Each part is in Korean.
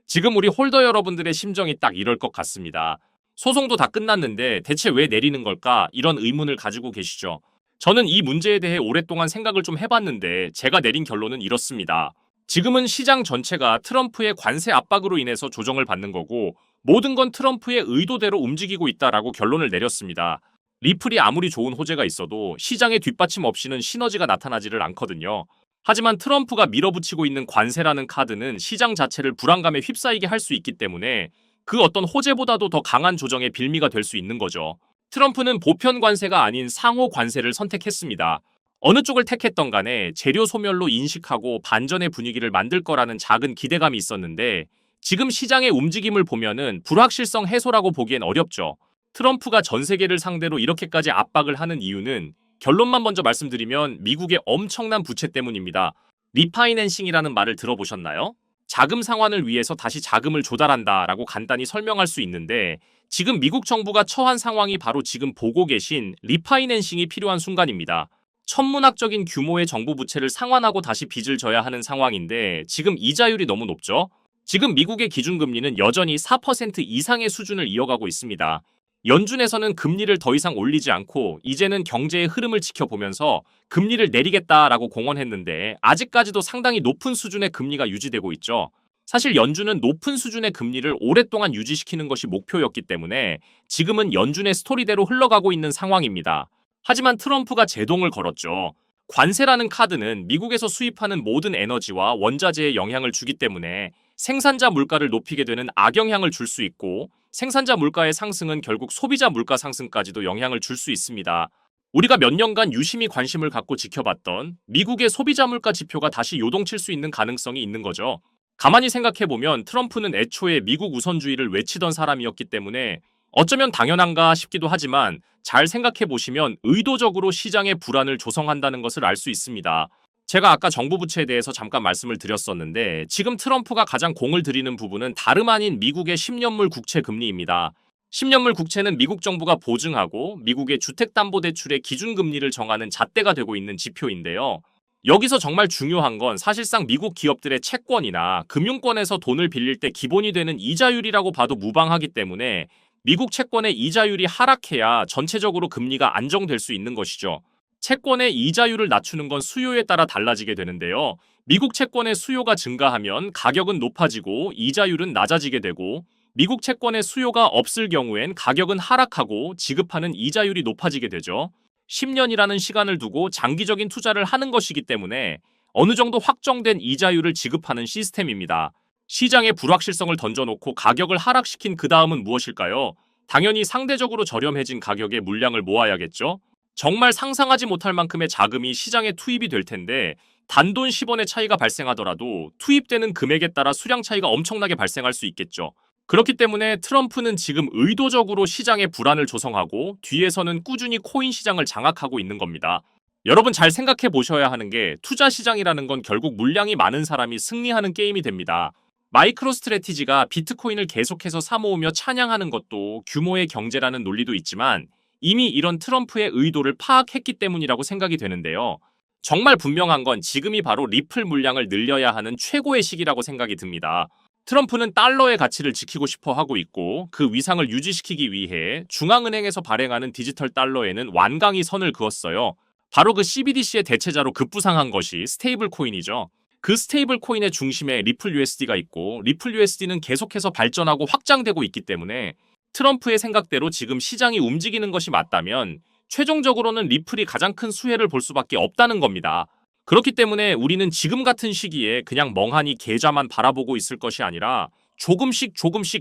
지금 우리 홀더 여러분들의 심정이 딱 이럴 것 같습니다. 소송도 다 끝났는데 대체 왜 내리는 걸까? 이런 의문을 가지고 계시죠. 저는 이 문제에 대해 오랫동안 생각을 좀 해봤는데 제가 내린 결론은 이렇습니다. 지금은 시장 전체가 트럼프의 관세 압박으로 인해서 조정을 받는 거고 모든 건 트럼프의 의도대로 움직이고 있다라고 결론을 내렸습니다. 리플이 아무리 좋은 호재가 있어도 시장의 뒷받침 없이는 시너지가 나타나지를 않거든요. 하지만 트럼프가 밀어붙이고 있는 관세라는 카드는 시장 자체를 불안감에 휩싸이게 할 수 있기 때문에 그 어떤 호재보다도 더 강한 조정의 빌미가 될 수 있는 거죠. 트럼프는 보편 관세가 아닌 상호 관세를 선택했습니다. 어느 쪽을 택했던 간에 재료 소멸로 인식하고 반전의 분위기를 만들 거라는 작은 기대감이 있었는데 지금 시장의 움직임을 보면은 불확실성 해소라고 보기엔 어렵죠. 트럼프가 전 세계를 상대로 이렇게까지 압박을 하는 이유는 결론만 먼저 말씀드리면 미국의 엄청난 부채 때문입니다. 리파이낸싱이라는 말을 들어보셨나요? 자금 상환을 위해서 다시 자금을 조달한다라고 간단히 설명할 수 있는데 지금 미국 정부가 처한 상황이 바로 지금 보고 계신 리파이낸싱이 필요한 순간입니다. 천문학적인 규모의 정부 부채를 상환하고 다시 빚을 져야 하는 상황인데 지금 이자율이 너무 높죠? 지금 미국의 기준금리는 여전히 4% 이상의 수준을 이어가고 있습니다. 연준에서는 금리를 더 이상 올리지 않고 이제는 경제의 흐름을 지켜보면서 금리를 내리겠다라고 공언했는데 아직까지도 상당히 높은 수준의 금리가 유지되고 있죠. 사실 연준은 높은 수준의 금리를 오랫동안 유지시키는 것이 목표였기 때문에 지금은 연준의 스토리대로 흘러가고 있는 상황입니다. 하지만 트럼프가 제동을 걸었죠. 관세라는 카드는 미국에서 수입하는 모든 에너지와 원자재에 영향을 주기 때문에 생산자 물가를 높이게 되는 악영향을 줄 수 있고 생산자 물가의 상승은 결국 소비자 물가 상승까지도 영향을 줄 수 있습니다. 우리가 몇 년간 유심히 관심을 갖고 지켜봤던 미국의 소비자 물가 지표가 다시 요동칠 수 있는 가능성이 있는 거죠. 가만히 생각해보면 트럼프는 애초에 미국 우선주의를 외치던 사람이었기 때문에 어쩌면 당연한가 싶기도 하지만 잘 생각해보시면 의도적으로 시장의 불안을 조성한다는 것을 알 수 있습니다. 제가 아까 정부 부채에 대해서 잠깐 말씀을 드렸었는데 지금 트럼프가 가장 공을 들이는 부분은 다름 아닌 미국의 10년물 국채 금리입니다. 10년물 국채는 미국 정부가 보증하고 미국의 주택담보대출의 기준금리를 정하는 잣대가 되고 있는 지표인데요. 여기서 정말 중요한 건 사실상 미국 기업들의 채권이나 금융권에서 돈을 빌릴 때 기본이 되는 이자율이라고 봐도 무방하기 때문에 미국 채권의 이자율이 하락해야 전체적으로 금리가 안정될 수 있는 것이죠. 채권의 이자율을 낮추는 건 수요에 따라 달라지게 되는데요. 미국 채권의 수요가 증가하면 가격은 높아지고 이자율은 낮아지게 되고 미국 채권의 수요가 없을 경우엔 가격은 하락하고 지급하는 이자율이 높아지게 되죠. 10년이라는 시간을 두고 장기적인 투자를 하는 것이기 때문에 어느 정도 확정된 이자율을 지급하는 시스템입니다. 시장의 불확실성을 던져놓고 가격을 하락시킨 그 다음은 무엇일까요? 당연히 상대적으로 저렴해진 가격의 물량을 모아야겠죠? 정말 상상하지 못할 만큼의 자금이 시장에 투입이 될 텐데 단돈 10원의 차이가 발생하더라도 투입되는 금액에 따라 수량 차이가 엄청나게 발생할 수 있겠죠. 그렇기 때문에 트럼프는 지금 의도적으로 시장의 불안을 조성하고 뒤에서는 꾸준히 코인 시장을 장악하고 있는 겁니다. 여러분 잘 생각해 보셔야 하는 게 투자 시장이라는 건 결국 물량이 많은 사람이 승리하는 게임이 됩니다. 마이크로 스트래티지가 비트코인을 계속해서 사모으며 찬양하는 것도 규모의 경제라는 논리도 있지만 이미 이런 트럼프의 의도를 파악했기 때문이라고 생각이 되는데요. 정말 분명한 건 지금이 바로 리플 물량을 늘려야 하는 최고의 시기라고 생각이 듭니다. 트럼프는 달러의 가치를 지키고 싶어 하고 있고 그 위상을 유지시키기 위해 중앙은행에서 발행하는 디지털 달러에는 완강히 선을 그었어요. 바로 그 CBDC의 대체자로 급부상한 것이 스테이블 코인이죠. 그 스테이블 코인의 중심에 리플 USD가 있고 리플 USD는 계속해서 발전하고 확장되고 있기 때문에 트럼프의 생각대로 지금 시장이 움직이는 것이 맞다면 최종적으로는 리플이 가장 큰 수혜를 볼 수밖에 없다는 겁니다. 그렇기 때문에 우리는 지금 같은 시기에 그냥 멍하니 계좌만 바라보고 있을 것이 아니라 조금씩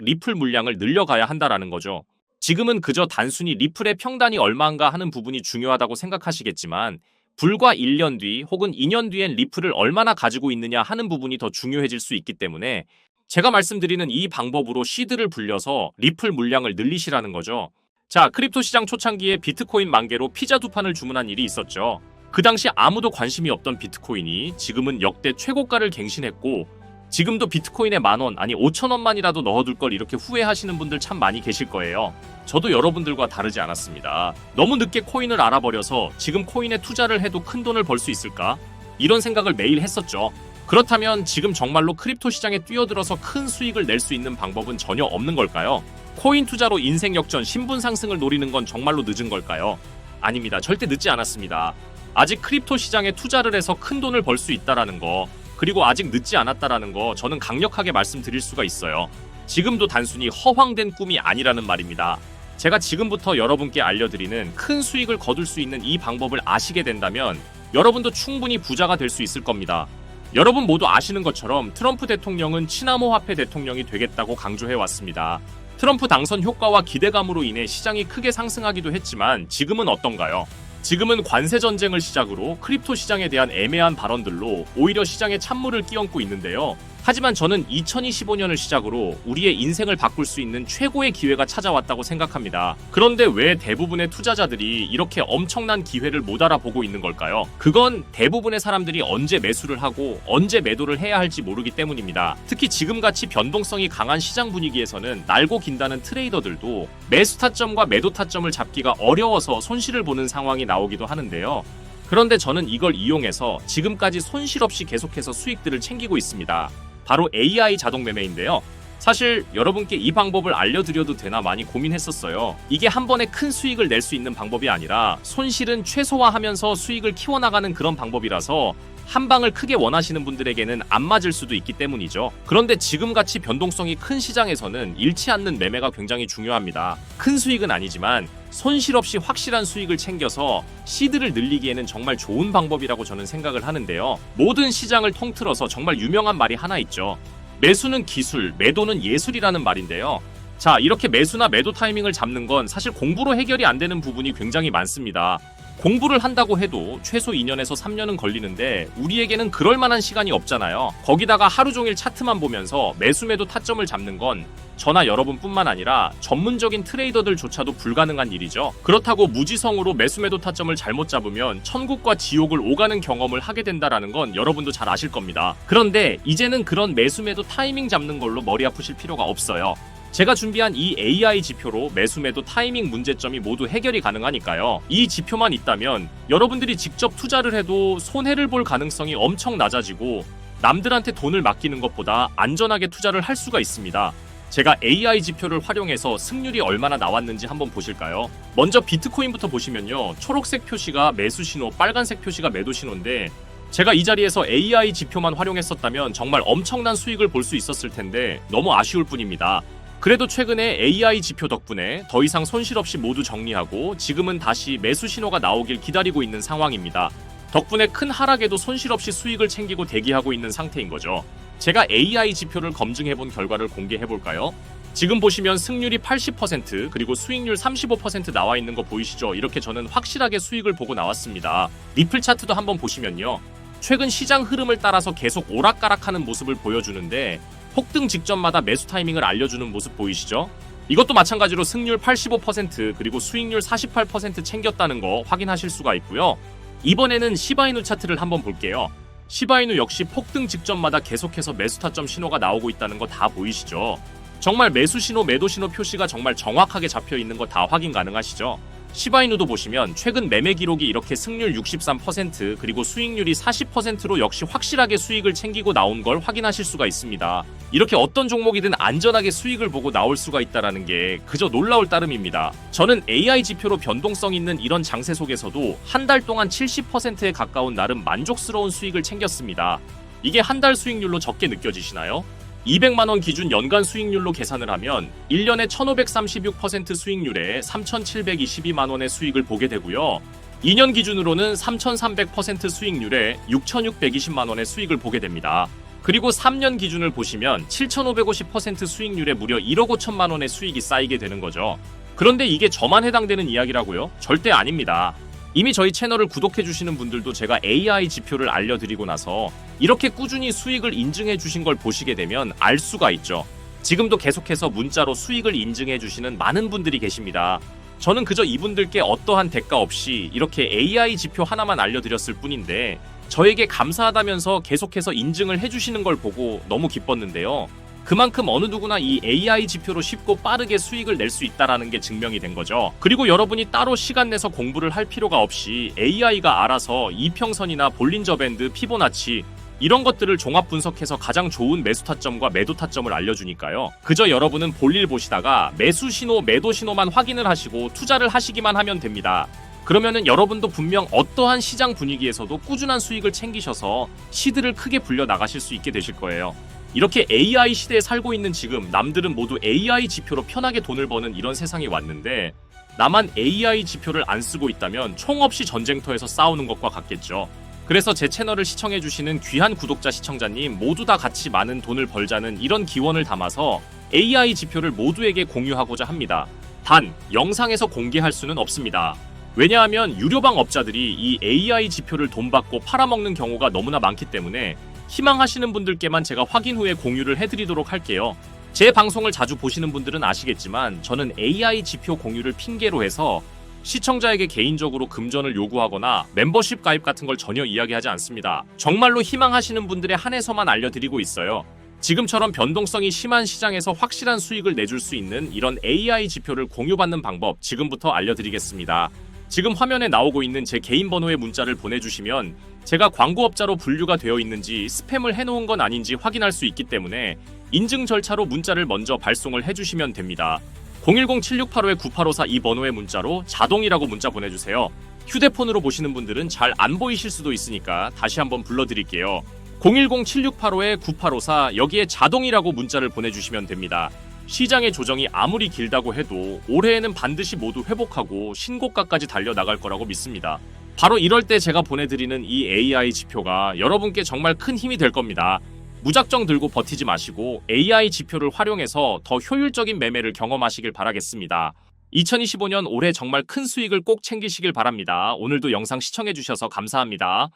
리플 물량을 늘려가야 한다라는 거죠. 지금은 그저 단순히 리플의 평단이 얼마인가 하는 부분이 중요하다고 생각하시겠지만 불과 1년 뒤 혹은 2년 뒤엔 리플을 얼마나 가지고 있느냐 하는 부분이 더 중요해질 수 있기 때문에 제가 말씀드리는 이 방법으로 시드를 불려서 리플 물량을 늘리시라는 거죠. 자, 크립토 시장 초창기에 비트코인 만개로 피자 2판을 주문한 일이 있었죠. 그 당시 아무도 관심이 없던 비트코인이 지금은 역대 최고가를 갱신했고 지금도 비트코인에 10,000원 아니 5,000원만이라도 넣어둘 걸 이렇게 후회하시는 분들 참 많이 계실 거예요. 저도 여러분들과 다르지 않았습니다. 너무 늦게 코인을 알아버려서 지금 코인에 투자를 해도 큰 돈을 벌 수 있을까? 이런 생각을 매일 했었죠. 그렇다면 지금 정말로 크립토 시장에 뛰어들어서 큰 수익을 낼 수 있는 방법은 전혀 없는 걸까요? 코인 투자로 인생 역전, 신분 상승을 노리는 건 정말로 늦은 걸까요? 아닙니다. 절대 늦지 않았습니다. 아직 크립토 시장에 투자를 해서 큰 돈을 벌 수 있다라는 거, 그리고 아직 늦지 않았다라는 거 저는 강력하게 말씀드릴 수가 있어요. 지금도 단순히 허황된 꿈이 아니라는 말입니다. 제가 지금부터 여러분께 알려드리는 큰 수익을 거둘 수 있는 이 방법을 아시게 된다면 여러분도 충분히 부자가 될 수 있을 겁니다. 여러분 모두 아시는 것처럼 트럼프 대통령은 친암호화폐 대통령이 되겠다고 강조해왔습니다. 트럼프 당선 효과와 기대감으로 인해 시장이 크게 상승하기도 했지만 지금은 어떤가요? 지금은 관세 전쟁을 시작으로 크립토 시장에 대한 애매한 발언들로 오히려 시장에 찬물을 끼얹고 있는데요. 하지만 저는 2025년을 시작으로 우리의 인생을 바꿀 수 있는 최고의 기회가 찾아왔다고 생각합니다. 그런데 왜 대부분의 투자자들이 이렇게 엄청난 기회를 못 알아보고 있는 걸까요? 그건 대부분의 사람들이 언제 매수를 하고 언제 매도를 해야 할지 모르기 때문입니다. 특히 지금같이 변동성이 강한 시장 분위기에서는 날고 긴다는 트레이더들도 매수 타점과 매도 타점을 잡기가 어려워서 손실을 보는 상황이 나오기도 하는데요. 그런데 저는 이걸 이용해서 지금까지 손실 없이 계속해서 수익들을 챙기고 있습니다. 바로 AI 자동 매매인데요. 사실 여러분께 이 방법을 알려드려도 되나 많이 고민했었어요. 이게 한 번에 큰 수익을 낼 수 있는 방법이 아니라 손실은 최소화하면서 수익을 키워나가는 그런 방법이라서 한 방을 크게 원하시는 분들에게는 안 맞을 수도 있기 때문이죠. 그런데 지금같이 변동성이 큰 시장에서는 잃지 않는 매매가 굉장히 중요합니다. 큰 수익은 아니지만 손실 없이 확실한 수익을 챙겨서 시드를 늘리기에는 정말 좋은 방법이라고 저는 생각을 하는데요. 모든 시장을 통틀어서 정말 유명한 말이 하나 있죠. 매수는 기술, 매도는 예술이라는 말인데요. 자, 이렇게 매수나 매도 타이밍을 잡는 건 사실 공부로 해결이 안 되는 부분이 굉장히 많습니다. 공부를 한다고 해도 최소 2년에서 3년은 걸리는데 우리에게는 그럴 만한 시간이 없잖아요. 거기다가 하루 종일 차트만 보면서 매수 매도 타점을 잡는 건 저나 여러분뿐만 아니라 전문적인 트레이더들조차도 불가능한 일이죠. 그렇다고 무지성으로 매수 매도 타점을 잘못 잡으면 천국과 지옥을 오가는 경험을 하게 된다라는 건 여러분도 잘 아실 겁니다. 그런데 이제는 그런 매수 매도 타이밍 잡는 걸로 머리 아프실 필요가 없어요. 제가 준비한 이 AI 지표로 매수 매도 타이밍 문제점이 모두 해결이 가능하니까요. 이 지표만 있다면 여러분들이 직접 투자를 해도 손해를 볼 가능성이 엄청 낮아지고 남들한테 돈을 맡기는 것보다 안전하게 투자를 할 수가 있습니다. 제가 AI 지표를 활용해서 승률이 얼마나 나왔는지 한번 보실까요? 먼저 비트코인부터 보시면요. 초록색 표시가 매수 신호, 빨간색 표시가 매도 신호인데 제가 이 자리에서 AI 지표만 활용했었다면 정말 엄청난 수익을 볼 수 있었을 텐데 너무 아쉬울 뿐입니다. 그래도 최근에 AI 지표 덕분에 더 이상 손실 없이 모두 정리하고 지금은 다시 매수 신호가 나오길 기다리고 있는 상황입니다. 덕분에 큰 하락에도 손실 없이 수익을 챙기고 대기하고 있는 상태인 거죠. 제가 AI 지표를 검증해본 결과를 공개해볼까요? 지금 보시면 승률이 80% 그리고 수익률 35% 나와 있는 거 보이시죠? 이렇게 저는 확실하게 수익을 보고 나왔습니다. 리플 차트도 한번 보시면요. 최근 시장 흐름을 따라서 계속 오락가락하는 모습을 보여주는데 폭등 직전마다 매수 타이밍을 알려주는 모습 보이시죠? 이것도 마찬가지로 승률 85% 그리고 수익률 48% 챙겼다는 거 확인하실 수가 있고요. 이번에는 시바이누 차트를 한번 볼게요. 시바이누 역시 폭등 직전마다 계속해서 매수 타점 신호가 나오고 있다는 거 다 보이시죠? 정말 매수 신호, 매도 신호 표시가 정말 정확하게 잡혀 있는 거 다 확인 가능하시죠? 시바이누도 보시면 최근 매매 기록이 이렇게 승률 63% 그리고 수익률이 40%로 역시 확실하게 수익을 챙기고 나온 걸 확인하실 수가 있습니다. 이렇게 어떤 종목이든 안전하게 수익을 보고 나올 수가 있다는 게 그저 놀라울 따름입니다. 저는 AI 지표로 변동성 있는 이런 장세 속에서도 한 달 동안 70%에 가까운 나름 만족스러운 수익을 챙겼습니다. 이게 한 달 수익률로 적게 느껴지시나요? 200만원 기준 연간 수익률로 계산을 하면 1년에 1536% 수익률에 3722만원의 수익을 보게 되고요. 2년 기준으로는 3300% 수익률에 6620만원의 수익을 보게 됩니다. 그리고 3년 기준을 보시면 7550% 수익률에 무려 1억 5천만원의 수익이 쌓이게 되는 거죠. 그런데 이게 저만 해당되는 이야기라고요? 절대 아닙니다. 이미 저희 채널을 구독해주시는 분들도 제가 AI 지표를 알려드리고 나서 이렇게 꾸준히 수익을 인증해 주신 걸 보시게 되면 알 수가 있죠. 지금도 계속해서 문자로 수익을 인증해 주시는 많은 분들이 계십니다. 저는 그저 이분들께 어떠한 대가 없이 이렇게 AI 지표 하나만 알려드렸을 뿐인데 저에게 감사하다면서 계속해서 인증을 해주시는 걸 보고 너무 기뻤는데요. 그만큼 어느 누구나 이 AI 지표로 쉽고 빠르게 수익을 낼 수 있다는 게 증명이 된 거죠. 그리고 여러분이 따로 시간 내서 공부를 할 필요가 없이 AI가 알아서 이평선이나 볼린저 밴드, 피보나치 이런 것들을 종합 분석해서 가장 좋은 매수 타점과 매도 타점을 알려주니까요. 그저 여러분은 볼일 보시다가 매수 신호, 매도 신호만 확인을 하시고 투자를 하시기만 하면 됩니다. 그러면은 여러분도 분명 어떠한 시장 분위기에서도 꾸준한 수익을 챙기셔서 시드를 크게 불려 나가실 수 있게 되실 거예요. 이렇게 AI 시대에 살고 있는 지금 남들은 모두 AI 지표로 편하게 돈을 버는 이런 세상이 왔는데 나만 AI 지표를 안 쓰고 있다면 총 없이 전쟁터에서 싸우는 것과 같겠죠. 그래서 제 채널을 시청해주시는 귀한 구독자 시청자님 모두 다 같이 많은 돈을 벌자는 이런 기원을 담아서 AI 지표를 모두에게 공유하고자 합니다. 단, 영상에서 공개할 수는 없습니다. 왜냐하면 유료방 업자들이 이 AI 지표를 돈 받고 팔아먹는 경우가 너무나 많기 때문에 희망하시는 분들께만 제가 확인 후에 공유를 해드리도록 할게요. 제 방송을 자주 보시는 분들은 아시겠지만 저는 AI 지표 공유를 핑계로 해서 시청자에게 개인적으로 금전을 요구하거나 멤버십 가입 같은 걸 전혀 이야기하지 않습니다. 정말로 희망하시는 분들에 한해서만 알려드리고 있어요. 지금처럼 변동성이 심한 시장에서 확실한 수익을 내줄 수 있는 이런 AI 지표를 공유받는 방법 지금부터 알려드리겠습니다. 지금 화면에 나오고 있는 제 개인 번호의 문자를 보내주시면 제가 광고업자로 분류가 되어 있는지 스팸을 해놓은 건 아닌지 확인할 수 있기 때문에 인증 절차로 문자를 먼저 발송을 해주시면 됩니다. 010-7685-9854 이 번호의 문자로 자동이라고 문자 보내주세요. 휴대폰으로 보시는 분들은 잘 안 보이실 수도 있으니까 다시 한번 불러드릴게요. 010-7685-9854 여기에 자동이라고 문자를 보내주시면 됩니다. 시장의 조정이 아무리 길다고 해도 올해에는 반드시 모두 회복하고 신고가까지 달려나갈 거라고 믿습니다. 바로 이럴 때 제가 보내드리는 이 AI 지표가 여러분께 정말 큰 힘이 될 겁니다. 무작정 들고 버티지 마시고 AI 지표를 활용해서 더 효율적인 매매를 경험하시길 바라겠습니다. 2025년 올해 정말 큰 수익을 꼭 챙기시길 바랍니다. 오늘도 영상 시청해주셔서 감사합니다.